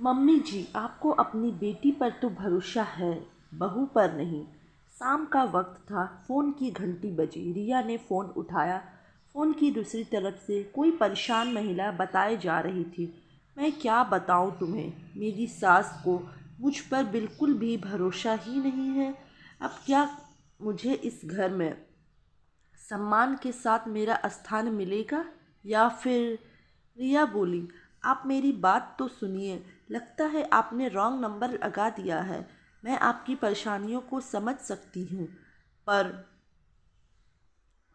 Mummy जी, आपको अपनी बेटी पर तो भरोसा है, बहू पर नहीं। शाम का वक्त था, फ़ोन की घंटी बजी। रिया ने फ़ोन उठाया। फ़ोन की दूसरी तरफ से कोई परेशान महिला बताए जा रही थी। मैं क्या बताऊं तुम्हें, मेरी सास को मुझ पर बिल्कुल भी भरोसा ही नहीं है। अब क्या मुझे इस घर में सम्मान के साथ मेरा स्थान मिलेगा या फिर। रिया बोली, आप मेरी बात तो सुनिए। लगता है आपने रॉन्ग नंबर लगा दिया है। मैं आपकी परेशानियों को समझ सकती हूँ, पर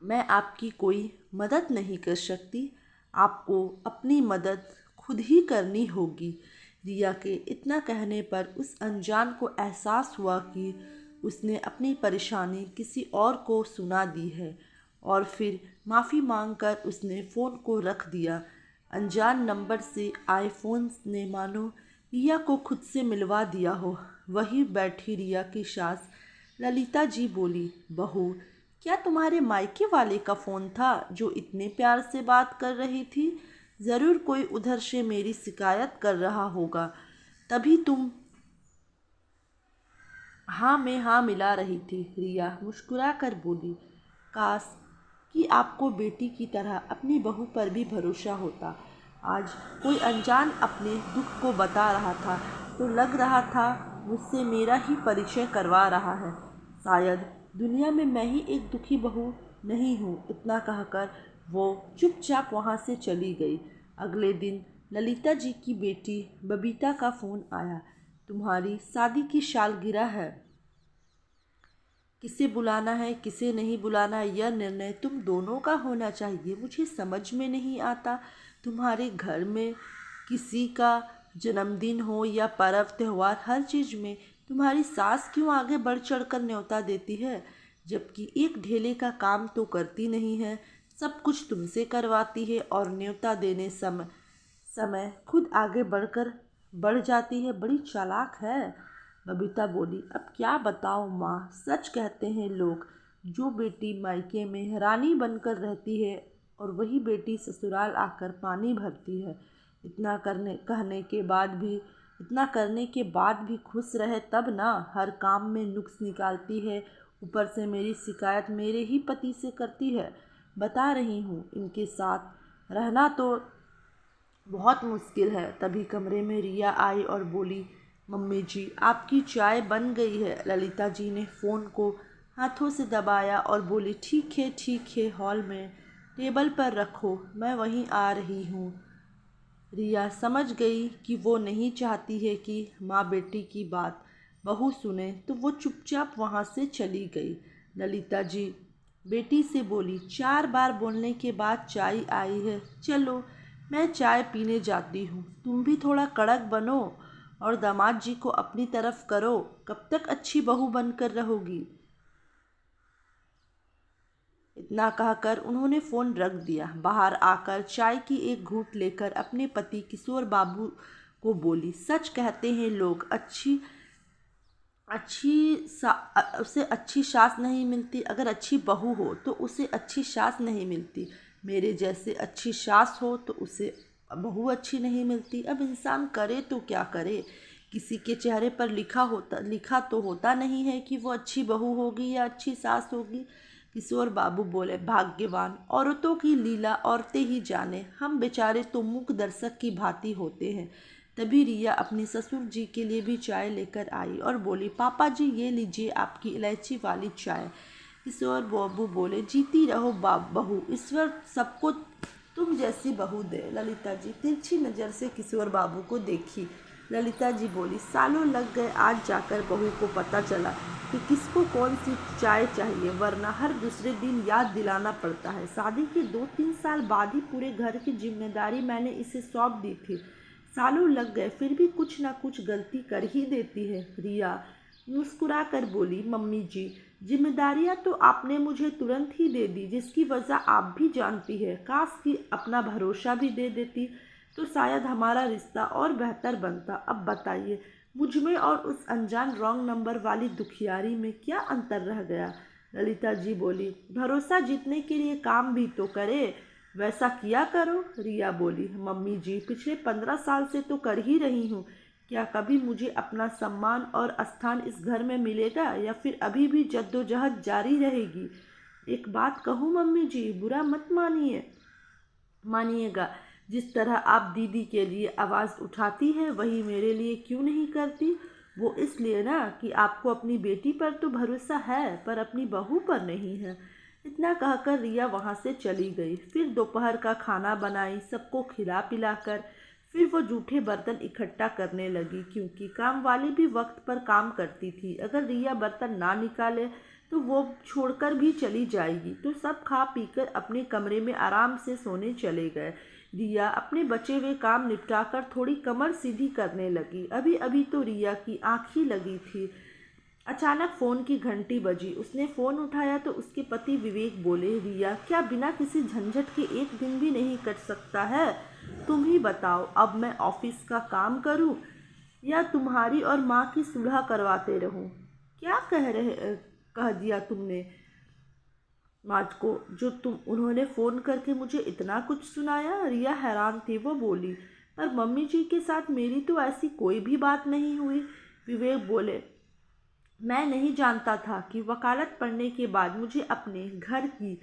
मैं आपकी कोई मदद नहीं कर सकती। आपको अपनी मदद खुद ही करनी होगी। रिया के इतना कहने पर उस अनजान को एहसास हुआ कि उसने अपनी परेशानी किसी और को सुना दी है, और फिर माफ़ी मांगकर उसने फ़ोन को रख दिया। अनजान नंबर से आए फ़ोन ने मानो रिया को खुद से मिलवा दिया हो। वहीं बैठी रिया की सास ललिता जी बोली, बहू, क्या तुम्हारे मायके वाले का फ़ोन था जो इतने प्यार से बात कर रही थी? ज़रूर कोई उधर से मेरी शिकायत कर रहा होगा, तभी तुम हाँ में हाँ मिला रही थी। रिया मुस्कुरा कर बोली, काश कि आपको बेटी की तरह अपनी बहू पर भी भरोसा होता। आज कोई अनजान अपने दुख को बता रहा था तो लग रहा था मुझसे मेरा ही परिचय करवा रहा है। शायद दुनिया में मैं ही एक दुखी बहू नहीं हूँ। इतना कहकर वो चुपचाप वहाँ से चली गई। अगले दिन ललिता जी की बेटी बबीता का फ़ोन आया, तुम्हारी शादी की सालगिरह है, किसे बुलाना है किसे नहीं बुलाना यह निर्णय तुम दोनों का होना चाहिए। मुझे समझ में नहीं आता, तुम्हारे घर में किसी का जन्मदिन हो या पर्व त्यौहार, हर चीज़ में तुम्हारी सास क्यों आगे बढ़ चढ़ कर न्योता देती है, जबकि एक ढेले का काम तो करती नहीं है। सब कुछ तुमसे करवाती है और न्योता देने समय समय खुद आगे बढ़ जाती है। बड़ी चालाक है। बबीता बोली, अब क्या बताऊँ माँ, सच कहते हैं लोग, जो बेटी मायके में रानी बनकर रहती है और वही बेटी ससुराल आकर पानी भरती है। इतना करने कहने के बाद भी इतना करने के बाद भी खुश रहे तब ना, हर काम में नुक्स निकालती है। ऊपर से मेरी शिकायत मेरे ही पति से करती है। बता रही हूँ, इनके साथ रहना तो बहुत मुश्किल है। तभी कमरे में रिया आई और बोली, मम्मी जी, आपकी चाय बन गई है। ललिता जी ने फ़ोन को हाथों से दबाया और बोली, ठीक है, हॉल में टेबल पर रखो, मैं वहीं आ रही हूँ। रिया समझ गई कि वो नहीं चाहती है कि माँ बेटी की बात बहू सुने, तो वो चुपचाप वहाँ से चली गई। ललिता जी बेटी से बोली, 4 बार बोलने के बाद चाय आई है, चलो मैं चाय पीने जाती हूँ। तुम भी थोड़ा कड़क बनो और दामाद जी को अपनी तरफ करो। कब तक अच्छी बहू बनकर रहोगी। इतना कहकर उन्होंने फ़ोन रख दिया। बाहर आकर चाय की एक घूंट लेकर अपने पति किशोर बाबू को बोली, सच कहते हैं लोग, उसे अच्छी सास नहीं मिलती। अगर अच्छी बहू हो तो उसे अच्छी सास नहीं मिलती। मेरे जैसे अच्छी सास हो तो उसे बहू अच्छी नहीं मिलती। अब इंसान करे तो क्या करे, किसी के चेहरे पर लिखा तो होता नहीं है कि वो अच्छी बहू होगी या अच्छी सास होगी। किशोर बाबू बोले, भाग्यवान औरतों की लीला औरतें ही जाने, हम बेचारे तो मूक दर्शक की भांति होते हैं। तभी रिया अपने ससुर जी के लिए भी चाय लेकर आई और बोली, पापा जी ये लीजिए आपकी इलायची वाली चाय। किशोर बाबू बोले, जीती रहो बहू, ईश्वर सबको तुम जैसी बहू दे। ललिता जी तिरछी नज़र से किशोर बाबू को देखी। ललिता जी बोली, सालों लग गए, आज जाकर बहू को पता चला कि किसको कौन सी चाय चाहिए, वरना हर दूसरे दिन याद दिलाना पड़ता है। शादी के 2-3 साल बाद ही पूरे घर की जिम्मेदारी मैंने इसे सौंप दी थी। सालों लग गए फिर भी कुछ ना कुछ गलती कर ही देती है। रिया मुस्कुरा कर बोली, मम्मी जी, जिम्मेदारियां तो आपने मुझे तुरंत ही दे दी, जिसकी वजह आप भी जानती है। काश कि अपना भरोसा भी दे देती तो शायद हमारा रिश्ता और बेहतर बनता। अब बताइए, मुझ में और उस अनजान रॉन्ग नंबर वाली दुखियारी में क्या अंतर रह गया। ललिता जी बोली, भरोसा जीतने के लिए काम भी तो करे, वैसा किया करो। रिया बोली, मम्मी जी, पिछले 15 साल से तो कर ही रही हूँ, क्या कभी मुझे अपना सम्मान और स्थान इस घर में मिलेगा या फिर अभी भी जद्दोजहद जारी रहेगी? एक बात कहूँ मम्मी जी, बुरा मत मानिएगा, जिस तरह आप दीदी के लिए आवाज़ उठाती हैं वही मेरे लिए क्यों नहीं करती? वो इसलिए ना कि आपको अपनी बेटी पर तो भरोसा है पर अपनी बहू पर नहीं है। इतना कहकर रिया वहाँ से चली गई। फिर दोपहर का खाना बनाई, सबको खिला पिलाकर फिर वो जूठे बर्तन इकट्ठा करने लगी, क्योंकि काम वाली भी वक्त पर काम करती थी। अगर रिया बर्तन ना निकाले तो वो छोड़कर भी चली जाएगी। तो सब खा पीकर अपने कमरे में आराम से सोने चले गए। रिया अपने बचे हुए काम निपटाकर थोड़ी कमर सीधी करने लगी। अभी अभी तो रिया की आँख ही लगी थी। अचानक फ़ोन की घंटी बजी। उसने फ़ोन उठाया तो उसके पति विवेक बोले, रिया, क्या बिना किसी झंझट के एक दिन भी नहीं कट सकता है? तुम ही बताओ, अब मैं ऑफिस का काम करूं या तुम्हारी और माँ की सुलह करवाते रहूं? क्या कह दिया तुमने माँ को, जो उन्होंने फ़ोन करके मुझे इतना कुछ सुनाया? रिया हैरान थी। वो बोली, पर मम्मी जी के साथ मेरी तो ऐसी कोई भी बात नहीं हुई। विवेक बोले, मैं नहीं जानता था कि वकालत पढ़ने के बाद मुझे अपने घर की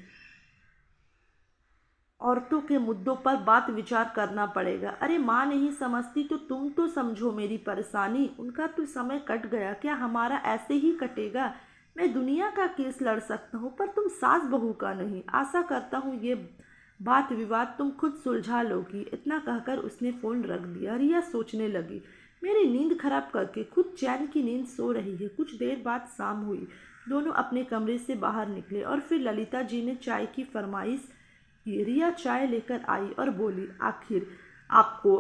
औरतों के मुद्दों पर बात विचार करना पड़ेगा। अरे माँ नहीं समझती तो तुम तो समझो मेरी परेशानी। उनका तो समय कट गया, क्या हमारा ऐसे ही कटेगा? मैं दुनिया का केस लड़ सकता हूँ पर तुम सास बहू का नहीं। आशा करता हूँ ये बात विवाद तुम खुद सुलझा लोगी। इतना कहकर उसने फ़ोन रख दिया। रिया सोचने लगी, मेरी नींद खराब करके खुद चैन की नींद सो रही है। कुछ देर बाद शाम हुई। दोनों अपने कमरे से बाहर निकले और फिर ललिता जी ने चाय की फरमाइश की। रिया चाय लेकर आई और बोली, आखिर आपको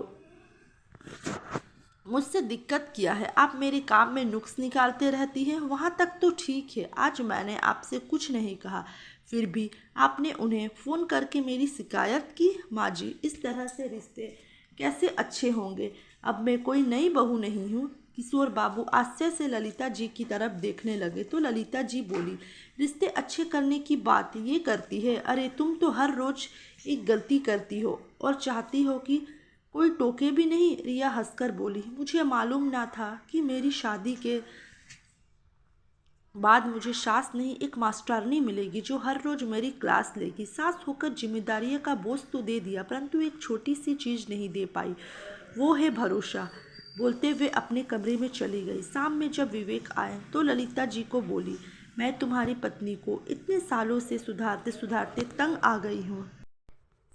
मुझसे दिक्कत क्या है? आप मेरे काम में नुक्स निकालते रहती हैं। वहाँ तक तो ठीक है, आज मैंने आपसे कुछ नहीं कहा, फिर भी आपने उन्हें फ़ोन करके मेरी शिकायत की। माँ जी, इस तरह से रिश्ते कैसे अच्छे होंगे? अब मैं कोई नई बहू नहीं हूँ। किशोर बाबू आश्चर्य से ललिता जी की तरफ देखने लगे तो ललिता जी बोली, रिश्ते अच्छे करने की बात ये करती है? अरे तुम तो हर रोज़ एक गलती करती हो और चाहती हो कि कोई टोके भी नहीं। रिया हंसकर बोली, मुझे मालूम ना था कि मेरी शादी के बाद मुझे सास नहीं एक मास्टरनी मिलेगी जो हर रोज़ मेरी क्लास लेगी। सास होकर जिम्मेदारियों का बोझ तो दे दिया परंतु एक छोटी सी चीज़ नहीं दे पाई, वो है भरोसा। बोलते हुए अपने कमरे में चली गई। शाम में जब विवेक आए तो ललिता जी को बोली, मैं तुम्हारी पत्नी को इतने सालों से सुधारते सुधारते तंग आ गई हूँ।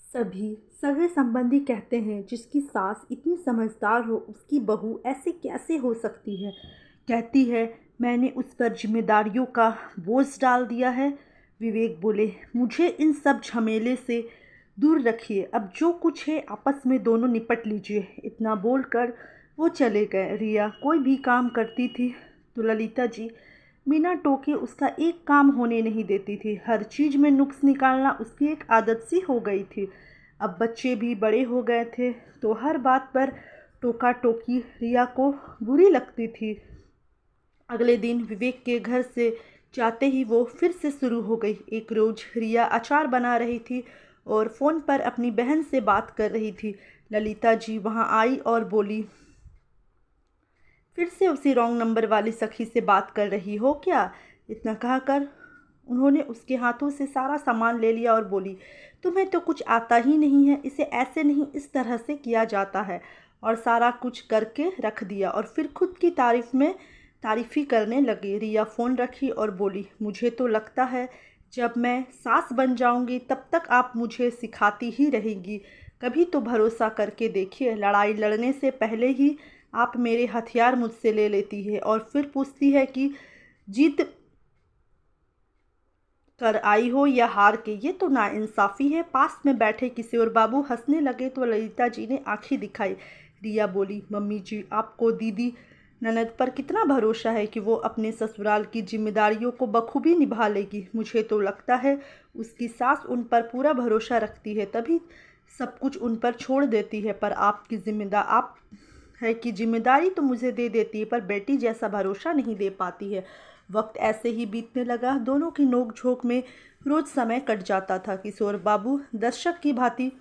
सभी सगे संबंधी कहते हैं जिसकी सास इतनी समझदार हो उसकी बहू ऐसे कैसे हो सकती है। कहती है मैंने उस पर जिम्मेदारियों का बोझ डाल दिया है। विवेक बोले, मुझे इन सब झमेले से दूर रखिए, अब जो कुछ है आपस में दोनों निपट लीजिए। इतना बोलकर वो चले गए। रिया कोई भी काम करती थी तो ललिता जी बिना टोके उसका एक काम होने नहीं देती थी। हर चीज़ में नुक्स निकालना उसकी एक आदत सी हो गई थी। अब बच्चे भी बड़े हो गए थे तो हर बात पर टोका टोकी रिया को बुरी लगती थी। अगले दिन विवेक के घर से जाते ही वो फिर से शुरू हो गई। एक रोज़ रिया अचार बना रही थी और फ़ोन पर अपनी बहन से बात कर रही थी। ललिता जी वहाँ आई और बोली, फिर से उसी रॉन्ग नंबर वाली सखी से बात कर रही हो क्या? इतना कहकर उन्होंने उसके हाथों से सारा सामान ले लिया और बोली, तुम्हें तो कुछ आता ही नहीं है, इसे ऐसे नहीं इस तरह से किया जाता है। और सारा कुछ करके रख दिया और फिर खुद की तारीफ़ ही करने लगी। रिया फ़ोन रखी और बोली, मुझे तो लगता है जब मैं सास बन जाऊंगी तब तक आप मुझे सिखाती ही रहेंगी। कभी तो भरोसा करके देखिए, लड़ाई लड़ने से पहले ही आप मेरे हथियार मुझसे ले लेती है और फिर पूछती है कि जीत कर आई हो या हार के। ये तो नाइंसाफ़ी है। पास में बैठे किशोर बाबू हंसने लगे तो ललिता जी ने आंखें दिखाई। रिया बोली, मम्मी जी, आपको दीदी ननद पर कितना भरोसा है कि वो अपने ससुराल की जिम्मेदारियों को बखूबी निभा लेगी? मुझे तो लगता है उसकी सास उन पर पूरा भरोसा रखती है तभी सब कुछ उन पर छोड़ देती है। पर आप है कि जिम्मेदारी तो मुझे दे देती है पर बेटी जैसा भरोसा नहीं दे पाती है। वक्त ऐसे ही बीतने लगा। दोनों की नोक झोंक में रोज़ समय कट जाता था। किशोर बाबू दर्शक की भांति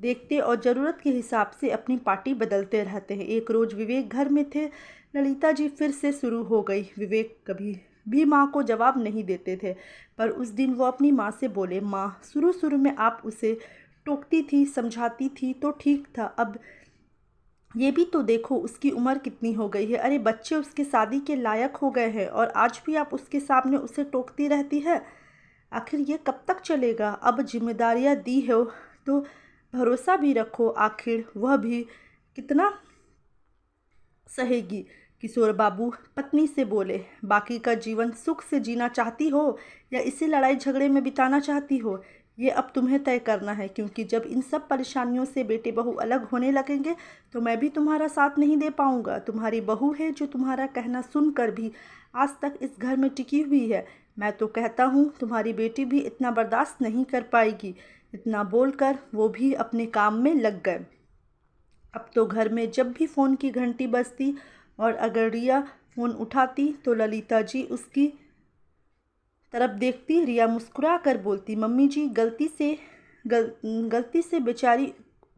देखते और ज़रूरत के हिसाब से अपनी पार्टी बदलते रहते हैं। एक रोज़ विवेक घर में थे। ललिता जी फिर से शुरू हो गई। विवेक कभी भी माँ को जवाब नहीं देते थे, पर उस दिन वो अपनी माँ से बोले, माँ, शुरू शुरू में आप उसे टोकती थी, समझाती थी तो ठीक था, अब ये भी तो देखो उसकी उम्र कितनी हो गई है। अरे बच्चे उसके शादी के लायक हो गए हैं और आज भी आप उसके सामने उसे टोकती रहती है। आखिर ये कब तक चलेगा? अब जिम्मेदारियां दी हो तो भरोसा भी रखो, आखिर वह भी कितना सहेगी। किशोर बाबू पत्नी से बोले, बाकी का जीवन सुख से जीना चाहती हो या इसी लड़ाई झगड़े में बिताना चाहती हो, ये अब तुम्हें तय करना है, क्योंकि जब इन सब परेशानियों से बेटे बहू अलग होने लगेंगे तो मैं भी तुम्हारा साथ नहीं दे पाऊंगा। तुम्हारी बहू है जो तुम्हारा कहना सुनकर भी आज तक इस घर में टिकी हुई है। मैं तो कहता हूँ तुम्हारी बेटी भी इतना बर्दाश्त नहीं कर पाएगी। इतना बोलकर वो भी अपने काम में लग गए। अब तो घर में जब भी फ़ोन की घंटी बजती और अगर रिया फ़ोन उठाती तो ललिता जी उसकी तरफ देखती। रिया मुस्कुरा कर बोलती, मम्मी जी गलती से बेचारी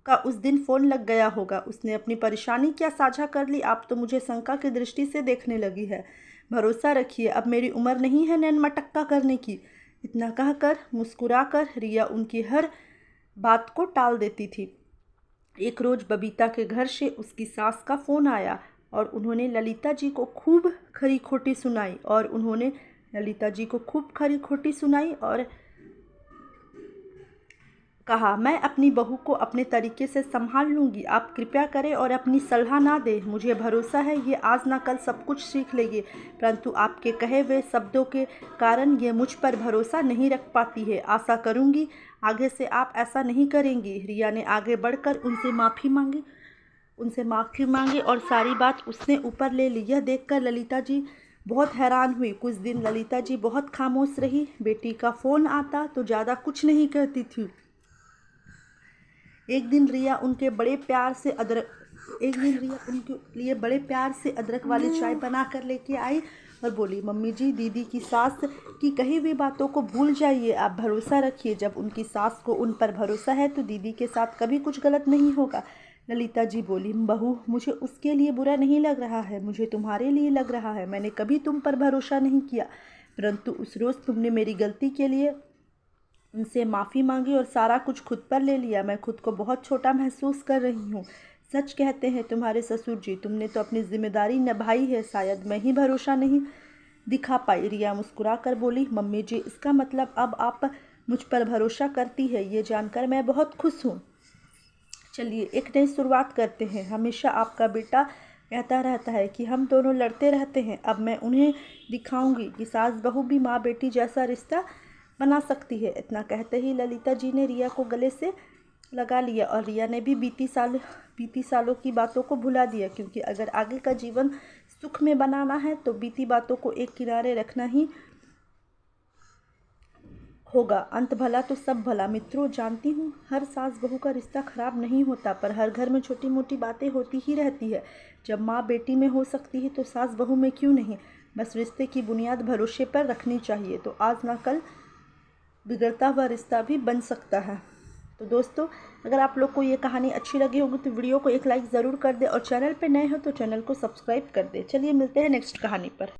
का उस दिन फ़ोन लग गया होगा। उसने अपनी परेशानी क्या साझा कर ली? आप तो मुझे शंका की दृष्टि से देखने लगी है। भरोसा रखिए, अब मेरी उम्र नहीं है नैन मटक्का करने की। इतना कहकर मुस्कुराकर रिया उनकी हर बात को टाल देती थी। एक रोज़ बबीता के घर से उसकी सास का फ़ोन आया और उन्होंने ललिता जी को खूब खरी खोटी सुनाई और कहा, मैं अपनी बहू को अपने तरीके से संभाल लूँगी, आप कृपया करें और अपनी सलाह ना दें। मुझे भरोसा है ये आज ना कल सब कुछ सीख लेगी, परंतु आपके कहे हुए शब्दों के कारण ये मुझ पर भरोसा नहीं रख पाती है। आशा करूँगी आगे से आप ऐसा नहीं करेंगी। रिया ने आगे बढ़कर उनसे माफ़ी मांगी और सारी बात उसने ऊपर ले ली। यह देखकर ललिता जी बहुत हैरान हुई। कुछ दिन ललिता जी बहुत खामोश रही। बेटी का फ़ोन आता तो ज़्यादा कुछ नहीं कहती थी। एक दिन रिया उनके लिए बड़े प्यार से अदरक वाली चाय बना कर लेके आई और बोली, मम्मी जी, दीदी की सास की कही हुई बातों को भूल जाइए, आप भरोसा रखिए। जब उनकी सास को उन पर भरोसा है तो दीदी के साथ कभी कुछ गलत नहीं होगा। ललिता जी बोली, बहू, मुझे उसके लिए बुरा नहीं लग रहा है, मुझे तुम्हारे लिए लग रहा है। मैंने कभी तुम पर भरोसा नहीं किया, परंतु उस रोज़ तुमने मेरी गलती के लिए उनसे माफ़ी मांगी और सारा कुछ खुद पर ले लिया। मैं खुद को बहुत छोटा महसूस कर रही हूँ। सच कहते हैं तुम्हारे ससुर जी, तुमने तो अपनी जिम्मेदारी निभाई है, शायद मैं ही भरोसा नहीं दिखा पाई। रिया मुस्कुरा कर बोली, मम्मी जी, इसका मतलब अब आप मुझ पर भरोसा करती है, ये जानकर मैं बहुत खुश हूँ। चलिए एक नई शुरुआत करते हैं। हमेशा आपका बेटा कहता रहता है कि हम दोनों लड़ते रहते हैं। अब मैं उन्हें दिखाऊंगी कि सास बहू भी माँ बेटी जैसा रिश्ता बना सकती है। इतना कहते ही ललिता जी ने रिया को गले से लगा लिया और रिया ने भी बीती सालों की बातों को भुला दिया, क्योंकि अगर आगे का जीवन सुख में बनाना है तो बीती बातों को एक किनारे रखना ही होगा। अंत भला तो सब भला। मित्रों, जानती हूँ हर सास बहू का रिश्ता खराब नहीं होता, पर हर घर में छोटी मोटी बातें होती ही रहती है। जब माँ बेटी में हो सकती है तो सास बहू में क्यों नहीं? बस रिश्ते की बुनियाद भरोसे पर रखनी चाहिए, तो आज ना कल बिगड़ता हुआ रिश्ता भी बन सकता है। तो दोस्तों, अगर आप लोग को ये कहानी अच्छी लगी होगी तो वीडियो को एक लाइक ज़रूर कर दे और चैनल पे नए हो तो चैनल को सब्सक्राइब कर दे। चलिए मिलते हैं नेक्स्ट कहानी पर।